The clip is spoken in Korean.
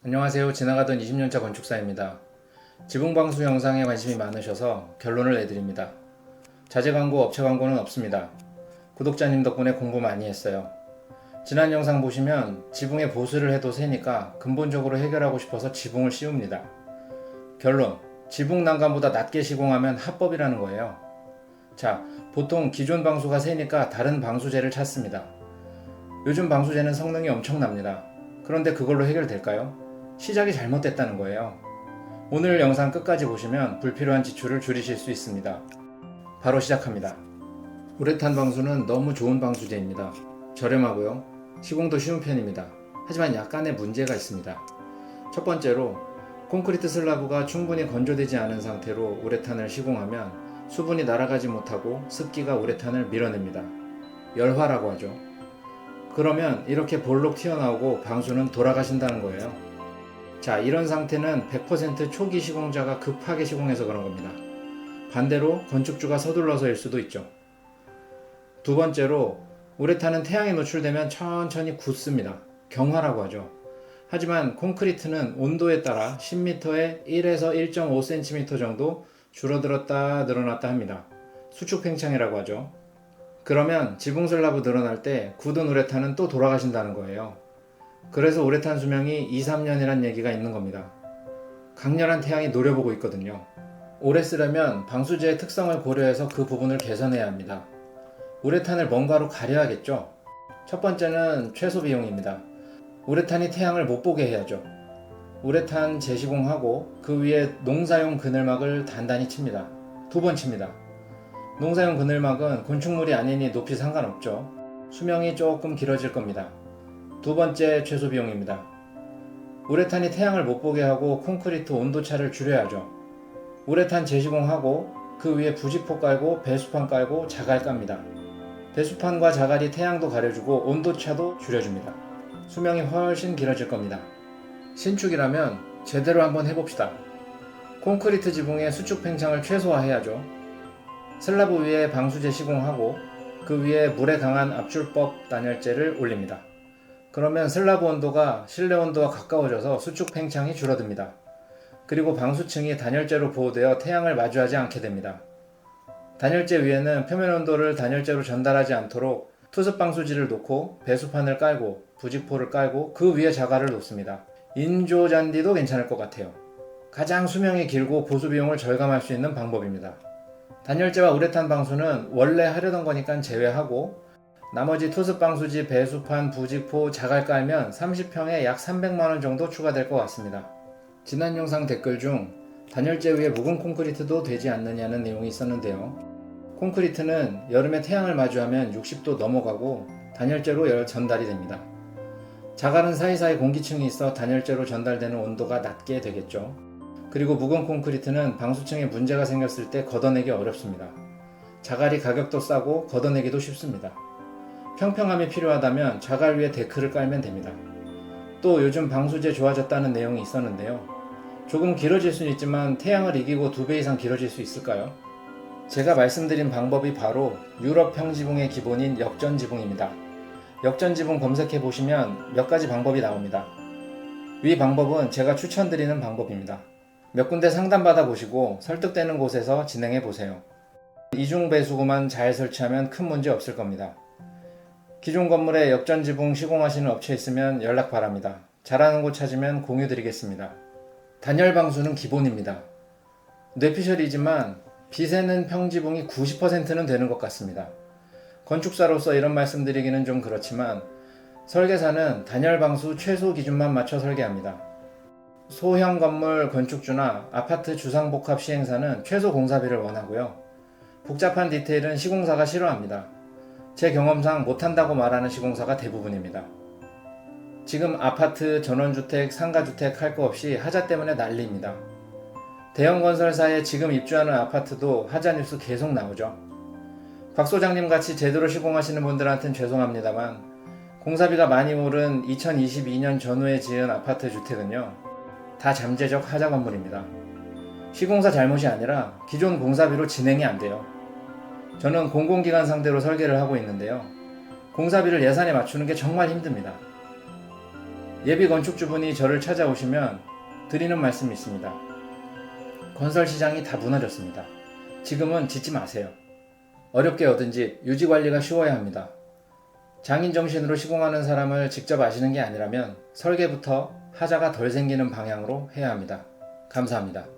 안녕하세요. 지나가던 20년차 건축사입니다. 지붕방수 영상에 관심이 많으셔서 결론을 내드립니다. 자재 광고, 업체 광고는 없습니다. 구독자님 덕분에 공부 많이 했어요. 지난 영상 보시면 지붕에 보수를 해도 새니까 근본적으로 해결하고 싶어서 지붕을 씌웁니다. 결론, 지붕 난간보다 낮게 시공하면 합법이라는 거예요. 자, 보통 기존 방수가 새니까 다른 방수제를 찾습니다. 요즘 방수제는 성능이 엄청납니다. 그런데 그걸로 해결될까요? 시작이 잘못됐다는 거예요. 오늘 영상 끝까지 보시면 불필요한 지출을 줄이실 수 있습니다. 바로 시작합니다. 우레탄 방수는 너무 좋은 방수제입니다. 저렴하고요. 시공도 쉬운 편입니다. 하지만 약간의 문제가 있습니다. 첫 번째로 콘크리트 슬라브가 충분히 건조되지 않은 상태로 우레탄을 시공하면 수분이 날아가지 못하고 습기가 우레탄을 밀어냅니다. 열화라고 하죠. 그러면 이렇게 볼록 튀어나오고 방수는 돌아가신다는 거예요. 자, 이런 상태는 100% 초기 시공자가 급하게 시공해서 그런 겁니다. 반대로 건축주가 서둘러서일 수도 있죠. 두 번째로 우레탄은 태양에 노출되면 천천히 굳습니다. 경화라고 하죠. 하지만 콘크리트는 온도에 따라 10m에 1에서 1.5cm 정도 줄어들었다 늘어났다 합니다. 수축 팽창이라고 하죠. 그러면 지붕 슬라브 늘어날 때 굳은 우레탄은 또 돌아가신다는 거예요. 그래서 우레탄 수명이 2-3년이란 얘기가 있는 겁니다. 강렬한 태양이 노려보고 있거든요. 오래 쓰려면 방수제의 특성을 고려해서 그 부분을 개선해야 합니다. 우레탄을 뭔가로 가려야겠죠. 첫 번째는 최소 비용입니다. 우레탄이 태양을 못 보게 해야죠. 우레탄 재시공하고 그 위에 농사용 그늘막을 단단히 칩니다. 2번 칩니다. 농사용 그늘막은 건축물이 아니니 높이 상관없죠. 수명이 조금 길어질 겁니다. 두 번째 최소 비용입니다. 우레탄이 태양을 못 보게 하고 콘크리트 온도차를 줄여야죠. 우레탄 재시공하고 그 위에 부직포 깔고 배수판 깔고 자갈 깝니다. 배수판과 자갈이 태양도 가려주고 온도차도 줄여줍니다. 수명이 훨씬 길어질 겁니다. 신축이라면 제대로 한번 해봅시다. 콘크리트 지붕의 수축 팽창을 최소화해야죠. 슬라브 위에 방수제 시공하고 그 위에 물에 강한 압출법 단열재를 올립니다. 그러면 슬라브 온도가 실내 온도와 가까워져서 수축 팽창이 줄어듭니다. 그리고 방수층이 단열재로 보호되어 태양을 마주하지 않게 됩니다. 단열재 위에는 표면 온도를 단열재로 전달하지 않도록 투습 방수지를 놓고 배수판을 깔고 부직포를 깔고 그 위에 자갈을 놓습니다. 인조 잔디도 괜찮을 것 같아요. 가장 수명이 길고 보수 비용을 절감할 수 있는 방법입니다. 단열재와 우레탄 방수는 원래 하려던 거니까 제외하고 나머지 투습 방수지, 배수판, 부직포, 자갈 깔면 30평에 약 300만원 정도 추가될 것 같습니다. 지난 영상 댓글 중 단열재 위에 묵은 콘크리트도 되지 않느냐는 내용이 있었는데요. 콘크리트는 여름에 태양을 마주하면 60도 넘어가고 단열재로 열 전달이 됩니다. 자갈은 사이사이 공기층이 있어 단열재로 전달되는 온도가 낮게 되겠죠. 그리고 묵은 콘크리트는 방수층에 문제가 생겼을 때 걷어내기 어렵습니다. 자갈이 가격도 싸고 걷어내기도 쉽습니다. 평평함이 필요하다면 자갈 위에 데크를 깔면 됩니다. 또 요즘 방수제 좋아졌다는 내용이 있었는데요. 조금 길어질 수는 있지만 태양을 이기고 2배 이상 길어질 수 있을까요? 제가 말씀드린 방법이 바로 유럽형 지붕의 기본인 역전 지붕입니다. 역전 지붕 검색해 보시면 몇 가지 방법이 나옵니다. 위 방법은 제가 추천드리는 방법입니다. 몇 군데 상담받아 보시고 설득되는 곳에서 진행해 보세요. 이중 배수구만 잘 설치하면 큰 문제 없을 겁니다. 기존 건물에 역전 지붕 시공하시는 업체 있으면 연락 바랍니다. 잘하는 곳 찾으면 공유 드리겠습니다. 단열 방수는 기본입니다. 뇌피셜이지만 비새는 평지붕이 90%는 되는 것 같습니다. 건축사로서 이런 말씀 드리기는 좀 그렇지만 설계사는 단열 방수 최소 기준만 맞춰 설계합니다. 소형 건물 건축주나 아파트 주상복합 시행사는 최소 공사비를 원하고요. 복잡한 디테일은 시공사가 싫어합니다. 제 경험상 못한다고 말하는 시공사가 대부분입니다. 지금 아파트, 전원주택, 상가주택 할 거 없이 하자 때문에 난리입니다. 대형 건설사에 지금 입주하는 아파트도 하자 뉴스 계속 나오죠. 박 소장님 같이 제대로 시공하시는 분들한테는 죄송합니다만 공사비가 많이 오른 2022년 전후에 지은 아파트 주택은요, 다 잠재적 하자 건물입니다. 시공사 잘못이 아니라 기존 공사비로 진행이 안 돼요. 저는 공공기관 상대로 설계를 하고 있는데요. 공사비를 예산에 맞추는 게 정말 힘듭니다. 예비 건축주분이 저를 찾아오시면 드리는 말씀이 있습니다. 건설 시장이 다 무너졌습니다. 지금은 짓지 마세요. 어렵게 얻은 집, 유지 관리가 쉬워야 합니다. 장인 정신으로 시공하는 사람을 직접 아시는 게 아니라면 설계부터 하자가 덜 생기는 방향으로 해야 합니다. 감사합니다.